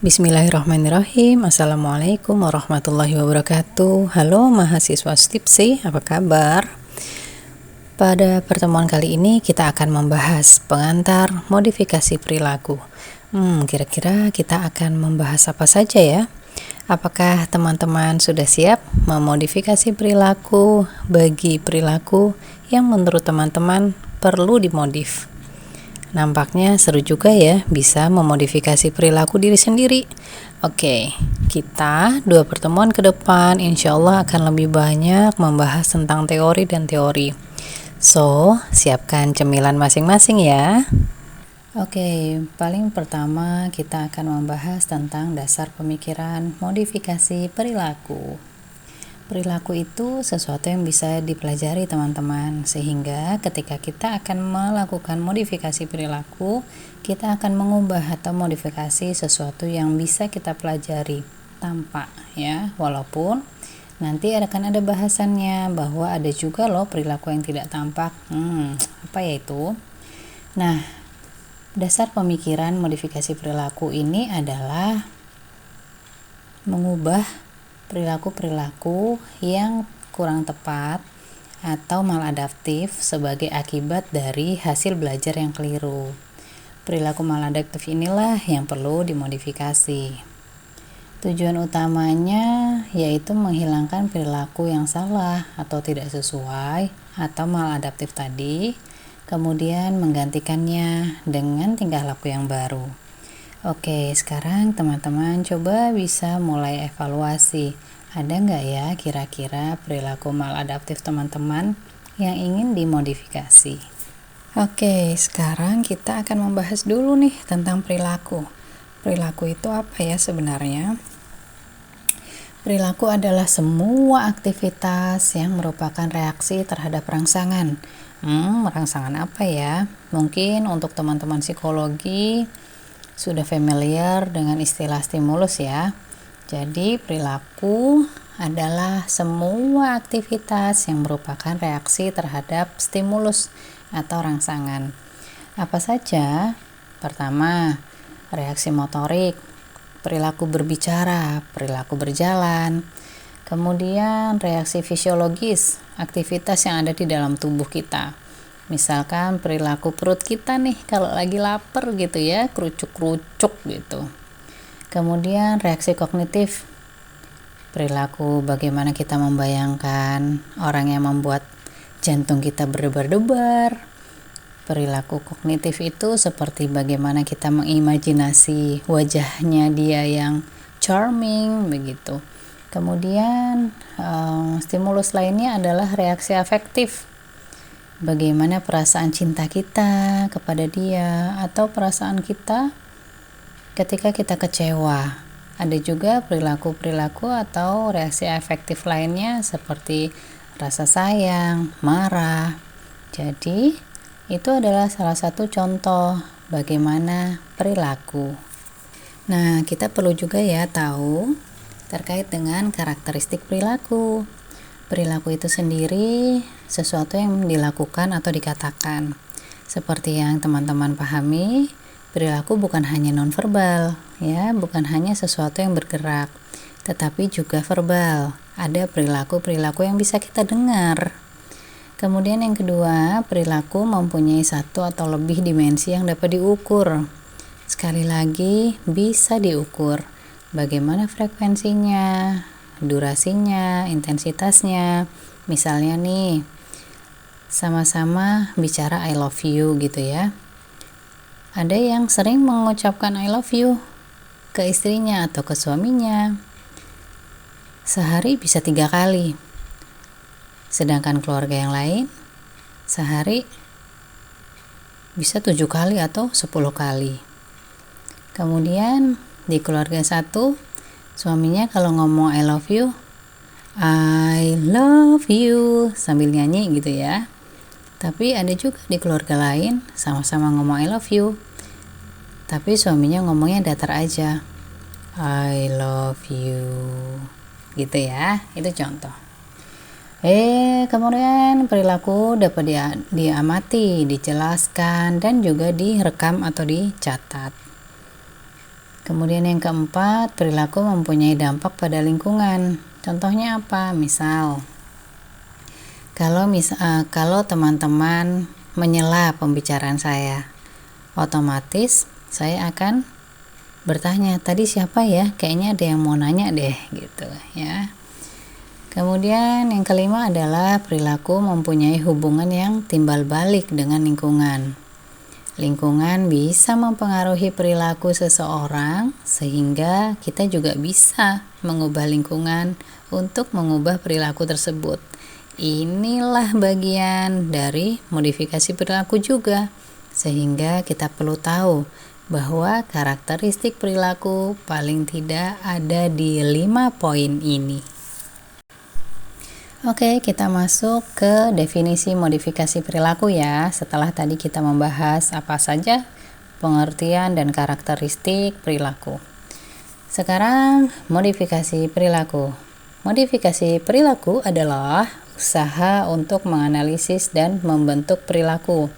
Bismillahirrahmanirrahim. Assalamualaikum warahmatullahi wabarakatuh. Halo mahasiswa Stipsi, apa kabar? Pada pertemuan kali ini kita akan membahas pengantar modifikasi perilaku. Kira-kira kita akan membahas apa saja ya? Apakah teman-teman sudah siap memodifikasi perilaku bagi perilaku yang menurut teman-teman perlu dimodif? Nampaknya seru juga ya bisa memodifikasi perilaku diri sendiri. Oke, kita 2 pertemuan ke depan insya Allah akan lebih banyak membahas tentang teori dan teori. So, siapkan cemilan masing-masing ya. Oke, paling pertama kita akan membahas tentang dasar pemikiran modifikasi perilaku. Perilaku itu sesuatu yang bisa dipelajari teman-teman, sehingga ketika kita akan melakukan modifikasi perilaku, kita akan mengubah atau modifikasi sesuatu yang bisa kita pelajari tampak ya, walaupun nanti akan ada bahasannya bahwa ada juga loh perilaku yang tidak tampak. Apa ya itu? Nah, dasar pemikiran modifikasi perilaku ini adalah mengubah perilaku-perilaku yang kurang tepat atau maladaptif sebagai akibat dari hasil belajar yang keliru. Perilaku maladaptif inilah yang perlu dimodifikasi. Tujuan utamanya yaitu menghilangkan perilaku yang salah atau tidak sesuai atau maladaptif tadi, kemudian menggantikannya dengan tingkah laku yang baru. Oke, sekarang teman-teman coba bisa mulai evaluasi. Ada nggak ya kira-kira perilaku maladaptif teman-teman yang ingin dimodifikasi? Oke, sekarang kita akan membahas dulu nih tentang perilaku. Perilaku itu apa ya sebenarnya? Perilaku adalah semua aktivitas yang merupakan reaksi terhadap rangsangan. Rangsangan apa ya? Mungkin untuk teman-teman psikologi sudah familiar dengan istilah stimulus ya. Jadi perilaku adalah semua aktivitas yang merupakan reaksi terhadap stimulus atau rangsangan. Apa saja? Pertama, reaksi motorik, perilaku berbicara, perilaku berjalan. Kemudian reaksi fisiologis, aktivitas yang ada di dalam tubuh kita. Misalkan perilaku perut kita nih kalau lagi lapar gitu ya, kerucuk-kerucuk gitu. Kemudian reaksi kognitif, perilaku bagaimana kita membayangkan orang yang membuat jantung kita berdebar-debar. Perilaku kognitif itu seperti bagaimana kita mengimajinasi wajahnya dia yang charming begitu. Kemudian stimulus lainnya adalah reaksi afektif. Bagaimana perasaan cinta kita kepada dia atau perasaan kita ketika kita kecewa. Ada juga perilaku-perilaku atau reaksi afektif lainnya seperti rasa sayang, marah. Jadi, itu adalah salah satu contoh bagaimana perilaku. Nah, kita perlu juga ya tahu terkait dengan karakteristik perilaku. Perilaku itu sendiri sesuatu yang dilakukan atau dikatakan. Seperti yang teman-teman pahami, perilaku bukan hanya nonverbal, ya, bukan hanya sesuatu yang bergerak, tetapi juga verbal. Ada perilaku-perilaku yang bisa kita dengar. Kemudian yang kedua, perilaku mempunyai satu atau lebih dimensi yang dapat diukur. Sekali lagi, bisa diukur. Bagaimana frekuensinya, durasinya, intensitasnya. Misalnya nih, sama-sama bicara I love you gitu ya. Ada yang sering mengucapkan I love you ke istrinya atau ke suaminya. Sehari bisa 3 kali. Sedangkan keluarga yang lain sehari bisa 7 kali atau 10 kali. Kemudian di keluarga satu, suaminya kalau ngomong I love you sambil nyanyi gitu ya. Tapi ada juga di keluarga lain sama-sama ngomong I love you, tapi suaminya ngomongnya datar aja, I love you gitu ya. Itu contoh. Kemudian perilaku dapat diamati, dijelaskan, dan juga direkam atau dicatat. Kemudian yang keempat, perilaku mempunyai dampak pada lingkungan. Contohnya apa? Misal, kalau teman-teman menyela pembicaraan saya, otomatis saya akan bertanya, tadi siapa ya? Kayaknya ada yang mau nanya deh, gitu ya. Kemudian yang kelima adalah perilaku mempunyai hubungan yang timbal balik dengan lingkungan. Lingkungan bisa mempengaruhi perilaku seseorang sehingga kita juga bisa mengubah lingkungan untuk mengubah perilaku tersebut. Inilah bagian dari modifikasi perilaku juga, sehingga kita perlu tahu bahwa karakteristik perilaku paling tidak ada di 5 poin ini. Oke, kita masuk ke definisi modifikasi perilaku ya. Setelah tadi kita membahas apa saja pengertian dan karakteristik perilaku. Sekarang modifikasi perilaku. Modifikasi perilaku adalah usaha untuk menganalisis dan membentuk perilaku.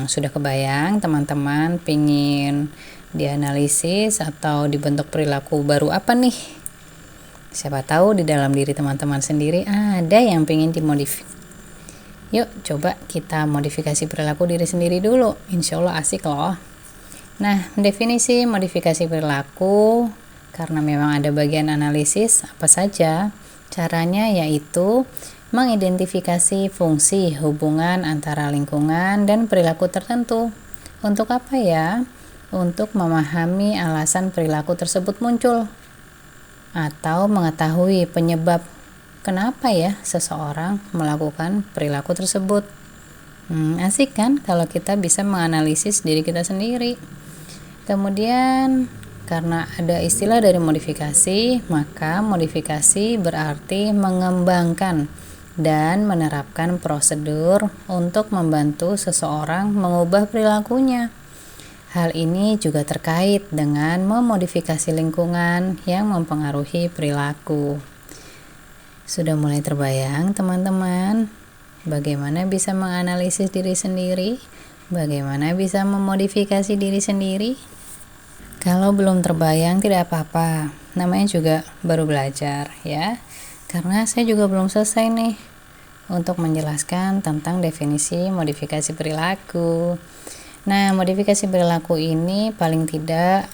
Sudah kebayang teman-teman pingin dianalisis atau dibentuk perilaku baru apa nih? Siapa tahu di dalam diri teman-teman sendiri ada yang pengen dimodifikasi. Yuk coba kita modifikasi perilaku diri sendiri dulu, insya Allah asik loh. Nah, definisi modifikasi perilaku, karena memang ada bagian analisis apa saja, caranya yaitu mengidentifikasi fungsi hubungan antara lingkungan dan perilaku tertentu. Untuk apa ya? Untuk memahami alasan perilaku tersebut muncul, atau mengetahui penyebab kenapa ya seseorang melakukan perilaku tersebut. Asik kan kalau kita bisa menganalisis diri kita sendiri. Kemudian karena ada istilah dari modifikasi, maka modifikasi berarti mengembangkan dan menerapkan prosedur untuk membantu seseorang mengubah perilakunya. Hal ini juga terkait dengan memodifikasi lingkungan yang mempengaruhi perilaku. Sudah mulai terbayang teman-teman bagaimana bisa menganalisis diri sendiri, bagaimana bisa memodifikasi diri sendiri? Kalau belum terbayang tidak apa-apa, namanya juga baru belajar ya. Karena saya juga belum selesai nih untuk menjelaskan tentang definisi modifikasi perilaku. Nah, modifikasi perilaku ini paling tidak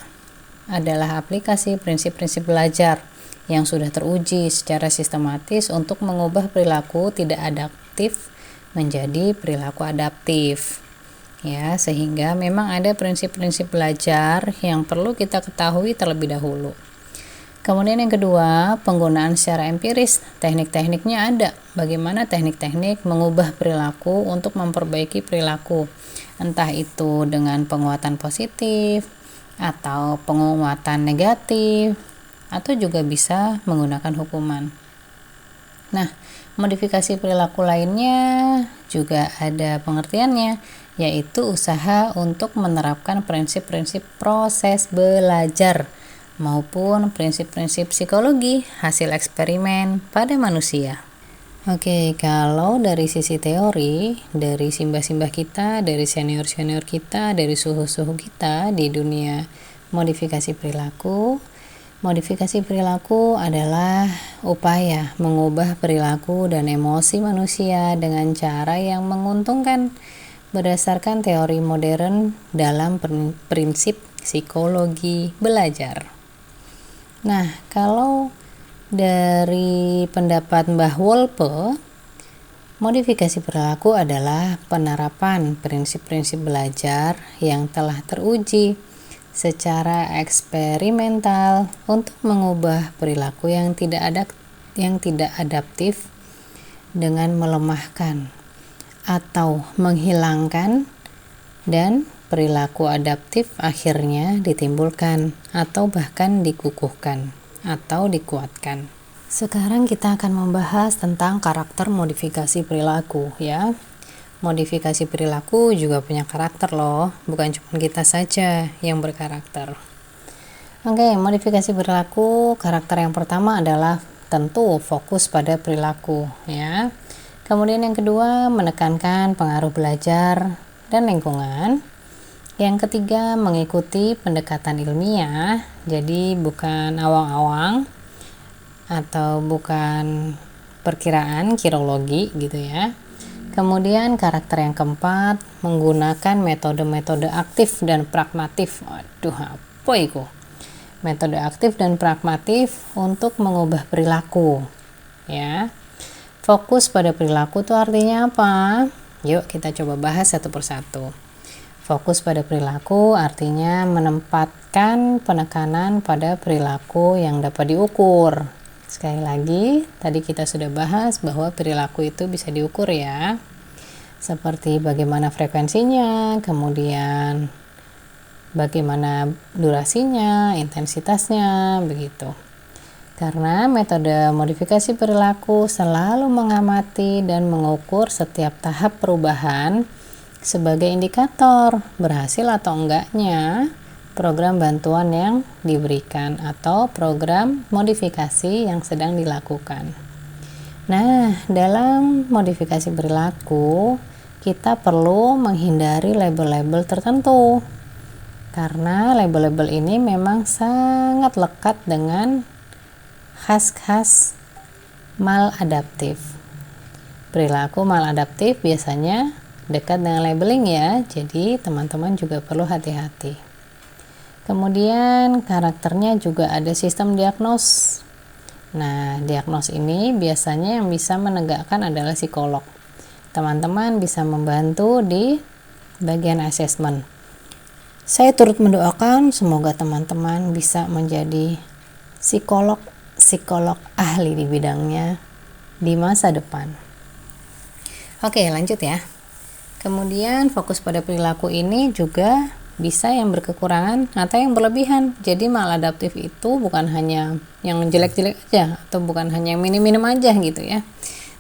adalah aplikasi prinsip-prinsip belajar yang sudah teruji secara sistematis untuk mengubah perilaku tidak adaptif menjadi perilaku adaptif. Ya, sehingga memang ada prinsip-prinsip belajar yang perlu kita ketahui terlebih dahulu. Kemudian yang kedua, penggunaan secara empiris. Teknik-tekniknya ada. Bagaimana teknik-teknik mengubah perilaku untuk memperbaiki perilaku. Entah itu dengan penguatan positif, atau penguatan negatif, atau juga bisa menggunakan hukuman. Nah, modifikasi perilaku lainnya juga ada pengertiannya, yaitu usaha untuk menerapkan prinsip-prinsip proses belajar maupun prinsip-prinsip psikologi hasil eksperimen pada manusia. Oke, kalau dari sisi teori, dari simbah-simbah kita, dari senior-senior kita, dari suhu-suhu kita di dunia modifikasi perilaku adalah upaya mengubah perilaku dan emosi manusia dengan cara yang menguntungkan berdasarkan teori modern dalam prinsip psikologi belajar. Nah, kalau dari pendapat Mbah Wolpe, modifikasi perilaku adalah penerapan prinsip-prinsip belajar yang telah teruji secara eksperimental untuk mengubah perilaku yang tidak adaptif dengan melemahkan atau menghilangkan, dan perilaku adaptif akhirnya ditimbulkan atau bahkan dikukuhkan atau dikuatkan. Sekarang kita akan membahas tentang karakter modifikasi perilaku ya. Modifikasi perilaku juga punya karakter loh, bukan cuma kita saja yang berkarakter. Oke, modifikasi perilaku, karakter yang pertama adalah tentu fokus pada perilaku ya. Kemudian yang kedua, menekankan pengaruh belajar dan lingkungan. Yang ketiga, mengikuti pendekatan ilmiah, jadi bukan awang-awang atau bukan perkiraan kirologi gitu ya. Kemudian karakter yang keempat, menggunakan metode-metode aktif dan pragmatif. Aduh, apa itu? Metode aktif dan pragmatif untuk mengubah perilaku. Ya. Fokus pada perilaku itu artinya apa? Yuk kita coba bahas satu persatu. Fokus pada perilaku artinya menempatkan penekanan pada perilaku yang dapat diukur. Sekali lagi, tadi kita sudah bahas bahwa perilaku itu bisa diukur ya. Seperti bagaimana frekuensinya, kemudian bagaimana durasinya, intensitasnya, begitu. Karena metode modifikasi perilaku selalu mengamati dan mengukur setiap tahap perubahan sebagai indikator berhasil atau enggaknya program bantuan yang diberikan atau program modifikasi yang sedang dilakukan. Nah, dalam modifikasi perilaku, kita perlu menghindari label-label tertentu. Karena label-label ini memang sangat lekat dengan khas-khas maladaptif. Perilaku maladaptif biasanya dekat dengan labeling ya, jadi teman-teman juga perlu hati-hati. Kemudian karakternya juga ada sistem diagnos. Nah, diagnos ini biasanya yang bisa menegakkan adalah psikolog. Teman-teman bisa membantu di bagian asesmen. Saya turut mendoakan semoga teman-teman bisa menjadi psikolog ahli di bidangnya di masa depan. Oke, lanjut ya. Kemudian fokus pada perilaku ini juga bisa yang berkekurangan atau yang berlebihan. Jadi maladaptif itu bukan hanya yang jelek-jelek aja atau bukan hanya yang minim-minim aja gitu ya.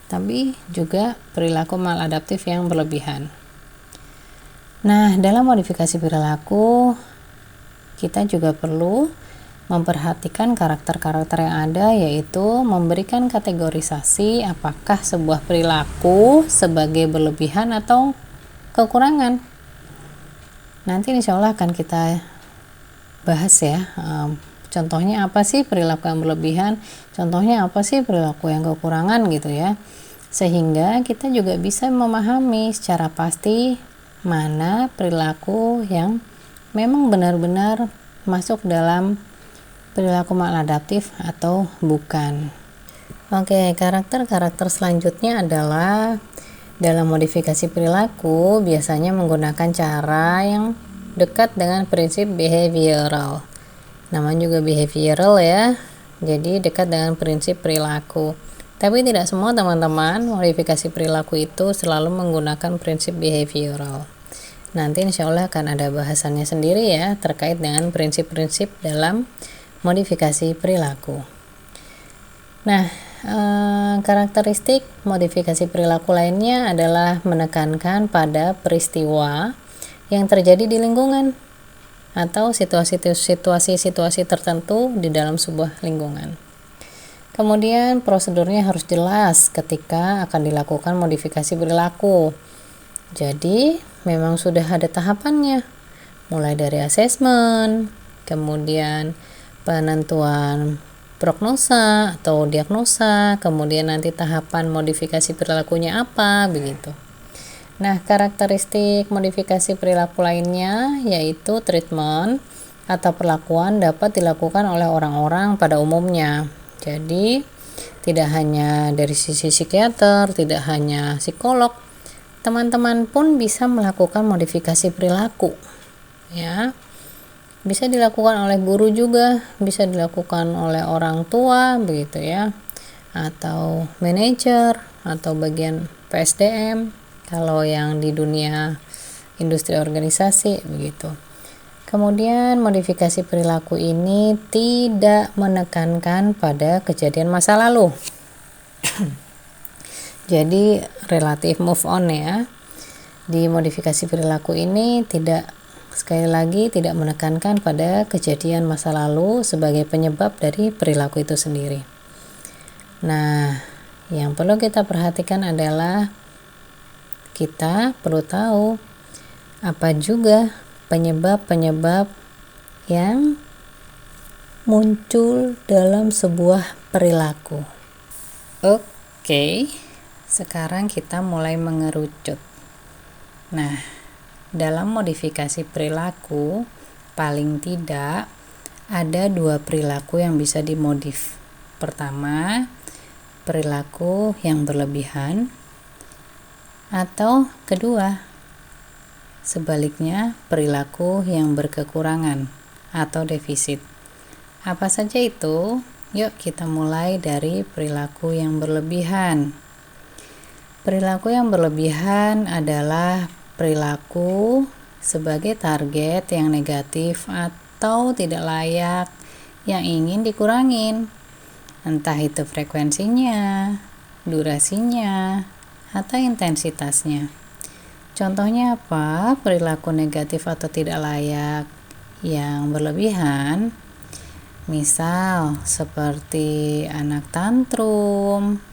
Tapi juga perilaku maladaptif yang berlebihan. Nah, dalam modifikasi perilaku kita juga perlu memperhatikan karakter-karakter yang ada, yaitu memberikan kategorisasi apakah sebuah perilaku sebagai berlebihan atau kekurangan. Nanti insya Allah akan kita bahas ya, contohnya apa sih perilaku yang berlebihan, contohnya apa sih perilaku yang kekurangan gitu ya, sehingga kita juga bisa memahami secara pasti mana perilaku yang memang benar-benar masuk dalam perilaku maladaptif atau bukan. Oke, karakter-karakter selanjutnya adalah dalam modifikasi perilaku biasanya menggunakan cara yang dekat dengan prinsip behavioral. Namanya juga behavioral ya, jadi dekat dengan prinsip perilaku. Tapi tidak semua teman-teman modifikasi perilaku itu selalu menggunakan prinsip behavioral. Nanti insya Allah akan ada bahasannya sendiri ya terkait dengan prinsip-prinsip dalam modifikasi perilaku. Nah, karakteristik modifikasi perilaku lainnya adalah menekankan pada peristiwa yang terjadi di lingkungan atau situasi-situasi tertentu di dalam sebuah lingkungan. Kemudian prosedurnya harus jelas ketika akan dilakukan modifikasi perilaku. Jadi memang sudah ada tahapannya, mulai dari asesmen, kemudian penentuan prognosa atau diagnosa, kemudian nanti tahapan modifikasi perilakunya apa, begitu. Nah, karakteristik modifikasi perilaku lainnya yaitu treatment atau perlakuan dapat dilakukan oleh orang-orang pada umumnya. Jadi, tidak hanya dari sisi psikiater, tidak hanya psikolog, teman-teman pun bisa melakukan modifikasi perilaku. Ya. Bisa dilakukan oleh guru juga, bisa dilakukan oleh orang tua begitu ya, atau manajer atau bagian PSDM kalau yang di dunia industri organisasi begitu. Kemudian modifikasi perilaku ini tidak menekankan pada kejadian masa lalu. Jadi relatif move on ya. Di modifikasi perilaku ini sekali lagi tidak menekankan pada kejadian masa lalu sebagai penyebab dari perilaku itu sendiri. Nah, yang perlu kita perhatikan adalah kita perlu tahu apa juga penyebab-penyebab yang muncul dalam sebuah perilaku. Oke, sekarang kita mulai mengerucut. Nah, dalam modifikasi perilaku, paling tidak ada 2 perilaku yang bisa dimodif. Pertama, perilaku yang berlebihan, atau kedua, sebaliknya perilaku yang berkekurangan atau defisit. Apa saja itu? Yuk kita mulai dari perilaku yang berlebihan. Perilaku yang berlebihan adalah perilaku sebagai target yang negatif atau tidak layak yang ingin dikurangin. Entah itu frekuensinya, durasinya, atau intensitasnya. Contohnya apa? Perilaku negatif atau tidak layak yang berlebihan, misal seperti anak tantrum,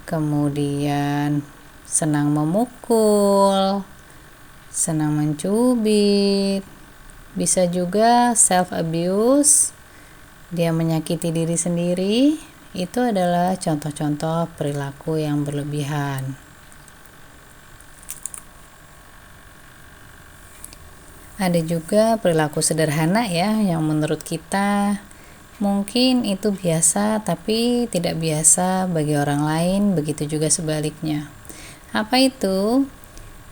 kemudian senang memukul, senang mencubit, bisa juga self abuse, dia menyakiti diri sendiri. Itu adalah contoh-contoh perilaku yang berlebihan. Ada juga perilaku sederhana ya, yang menurut kita mungkin itu biasa tapi tidak biasa bagi orang lain, begitu juga sebaliknya. Apa itu?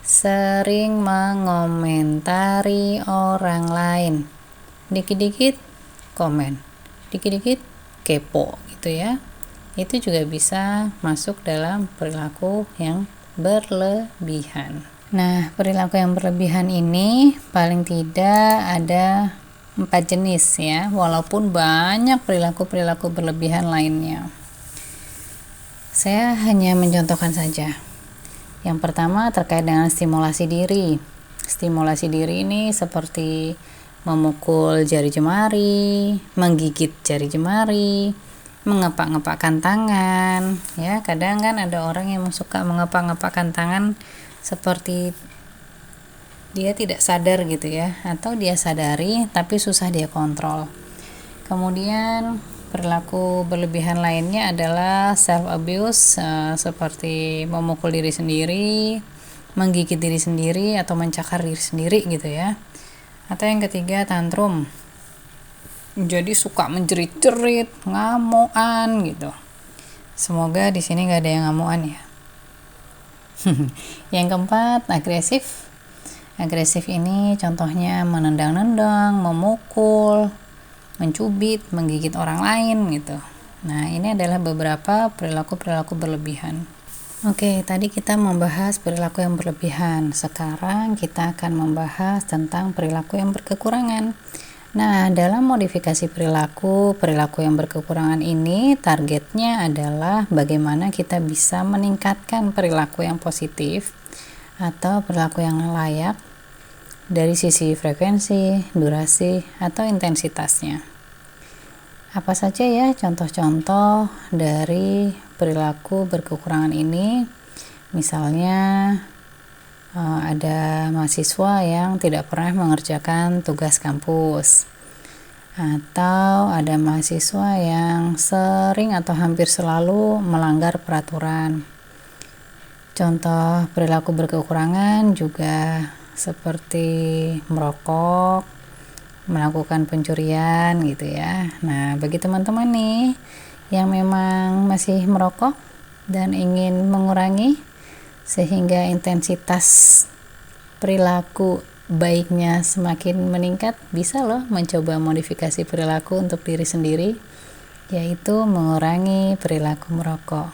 Sering mengomentari orang lain. Dikit-dikit komen, dikit-dikit kepo gitu ya. Itu juga bisa masuk dalam perilaku yang berlebihan. Nah, perilaku yang berlebihan ini paling tidak ada 4 jenis ya, walaupun banyak perilaku-perilaku berlebihan lainnya. Saya hanya mencontohkan saja. Yang pertama terkait dengan stimulasi diri. Stimulasi diri ini seperti memukul jari jemari, menggigit jari jemari, mengepak-ngepakkan tangan. Ya, kadang kan ada orang yang suka mengepak-ngepakkan tangan seperti dia tidak sadar gitu ya, atau dia sadari tapi susah dia kontrol. Kemudian perilaku berlebihan lainnya adalah self abuse, seperti memukul diri sendiri, menggigit diri sendiri, atau mencakar diri sendiri gitu ya. Atau yang ketiga, tantrum, jadi suka menjerit-jerit, ngamuan gitu. Semoga di sini nggak ada yang ngamuan ya. Yang keempat, agresif. Agresif ini contohnya menendang-nendang, memukul, mencubit, menggigit orang lain gitu. Nah, ini adalah beberapa perilaku-perilaku berlebihan. Oke, tadi kita membahas perilaku yang berlebihan. Sekarang kita akan membahas tentang perilaku yang berkekurangan. Nah, dalam modifikasi perilaku yang berkekurangan ini targetnya adalah bagaimana kita bisa meningkatkan perilaku yang positif atau perilaku yang layak dari sisi frekuensi, durasi, atau intensitasnya. Apa saja ya contoh-contoh dari perilaku berkekurangan ini? Misalnya ada mahasiswa yang tidak pernah mengerjakan tugas kampus, atau ada mahasiswa yang sering atau hampir selalu melanggar peraturan. Contoh perilaku berkekurangan juga seperti merokok, melakukan pencurian gitu ya. Nah, bagi teman-teman nih yang memang masih merokok dan ingin mengurangi sehingga intensitas perilaku baiknya semakin meningkat, bisa loh mencoba modifikasi perilaku untuk diri sendiri, yaitu mengurangi perilaku merokok.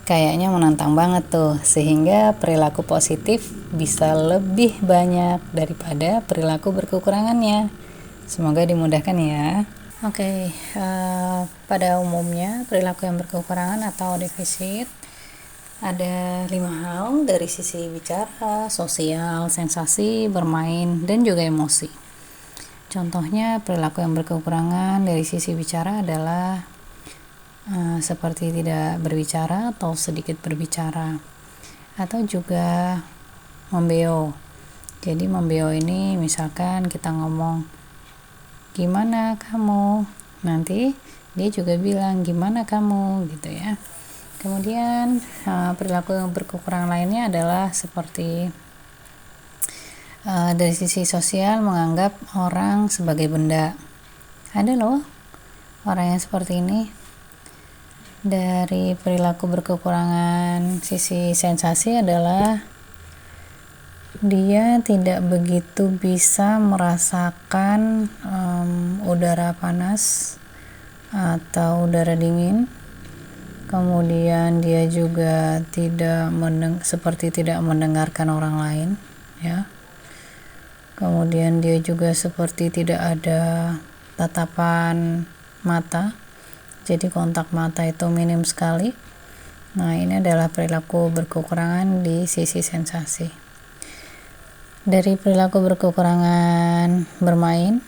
Kayaknya menantang banget tuh, sehingga perilaku positif bisa lebih banyak daripada perilaku berkekurangannya. Semoga dimudahkan ya. Oke, pada umumnya perilaku yang berkekurangan atau defisit ada 5 hal dari sisi bicara, sosial, sensasi, bermain, dan juga emosi. Contohnya perilaku yang berkekurangan dari sisi bicara adalah seperti tidak berbicara atau sedikit berbicara, atau juga membeo. Jadi membeo ini misalkan kita ngomong gimana kamu, nanti dia juga bilang gimana kamu gitu ya. Kemudian perilaku yang berkekurangan lainnya adalah seperti dari sisi sosial menganggap orang sebagai benda. Ada loh orang yang seperti ini. Dari perilaku berkekurangan sisi sensasi adalah dia tidak begitu bisa merasakan udara panas atau udara dingin. Kemudian dia juga seperti tidak mendengarkan orang lain, ya. Kemudian dia juga seperti tidak ada tatapan mata, jadi kontak mata itu minim sekali. Nah, ini adalah perilaku berkekurangan di sisi sensasi. Dari perilaku berkekurangan bermain,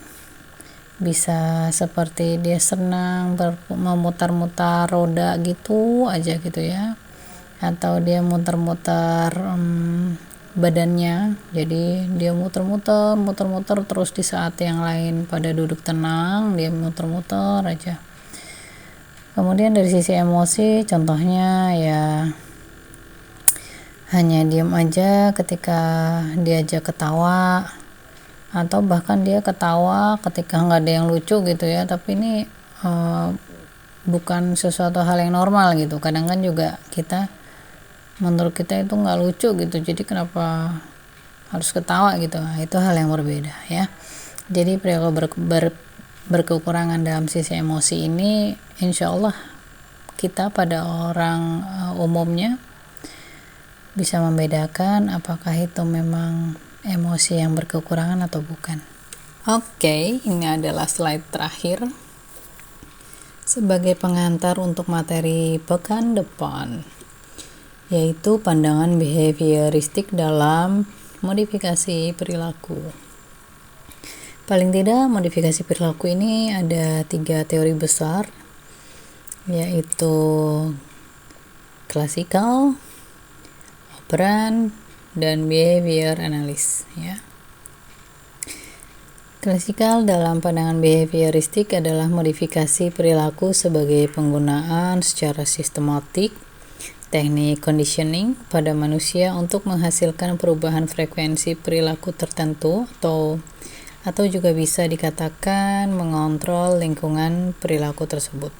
bisa seperti dia senang memutar-mutar roda gitu aja gitu ya, atau dia muter-muter badannya, jadi dia muter-muter terus di saat yang lain pada duduk tenang dia muter-muter aja. Kemudian dari sisi emosi, contohnya ya hanya diam aja ketika diajak ketawa, atau bahkan dia ketawa ketika nggak ada yang lucu gitu ya, tapi ini bukan sesuatu hal yang normal gitu. Kadang kan juga menurut kita itu nggak lucu gitu, jadi kenapa harus ketawa gitu. Nah, itu hal yang berbeda ya. Jadi perilaku berkekurangan dalam sisi emosi ini insya Allah kita pada orang umumnya bisa membedakan apakah itu memang emosi yang berkekurangan atau bukan. Oke, ini adalah slide terakhir sebagai pengantar untuk materi pekan depan, yaitu pandangan behavioristik dalam modifikasi perilaku. Paling tidak, modifikasi perilaku ini ada 3 teori besar, yaitu klasikal, operan, dan behavior analysis ya. Klasikal dalam pandangan behavioristik adalah modifikasi perilaku sebagai penggunaan secara sistematik teknik conditioning pada manusia untuk menghasilkan perubahan frekuensi perilaku tertentu atau juga bisa dikatakan mengontrol lingkungan perilaku tersebut.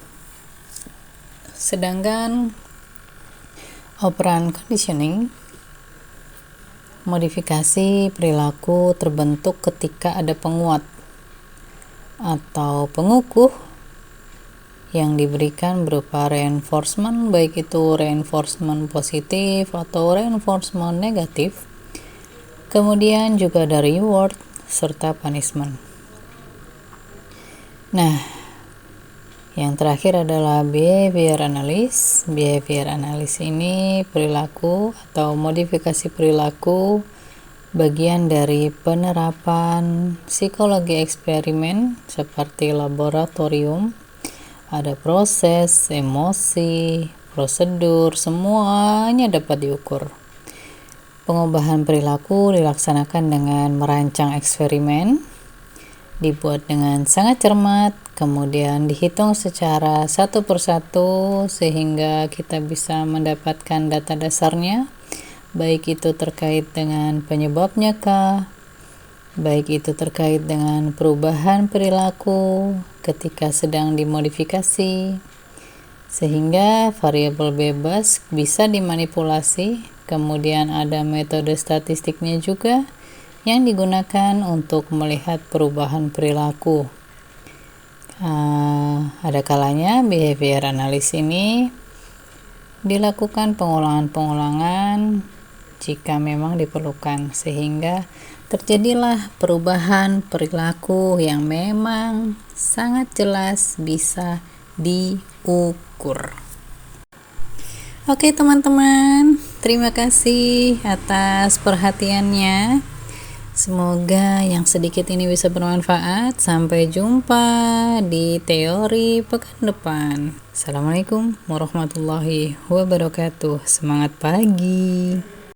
Sedangkan operant conditioning, modifikasi perilaku terbentuk ketika ada penguat atau pengukuh yang diberikan berupa reinforcement, baik itu reinforcement positif atau reinforcement negatif. Kemudian juga ada reward serta punishment. Nah, yang terakhir adalah behavior analysis. Behavior analysis ini perilaku atau modifikasi perilaku bagian dari penerapan psikologi eksperimen seperti laboratorium. Ada proses, emosi, prosedur, semuanya dapat diukur. Pengubahan perilaku dilaksanakan dengan merancang eksperimen, dibuat dengan sangat cermat, kemudian dihitung secara satu persatu sehingga kita bisa mendapatkan data dasarnya, baik itu terkait dengan penyebabnya kah, baik itu terkait dengan perubahan perilaku ketika sedang dimodifikasi, sehingga variabel bebas bisa dimanipulasi. Kemudian ada metode statistiknya juga yang digunakan untuk melihat perubahan perilaku. Ada kalanya behavior analysis ini dilakukan pengulangan-pengulangan jika memang diperlukan, sehingga terjadilah perubahan perilaku yang memang sangat jelas bisa diukur. Oke teman-teman, terima kasih atas perhatiannya. Semoga yang sedikit ini bisa bermanfaat. Sampai jumpa di teori pekan depan. Assalamualaikum warahmatullahi wabarakatuh. Semangat pagi.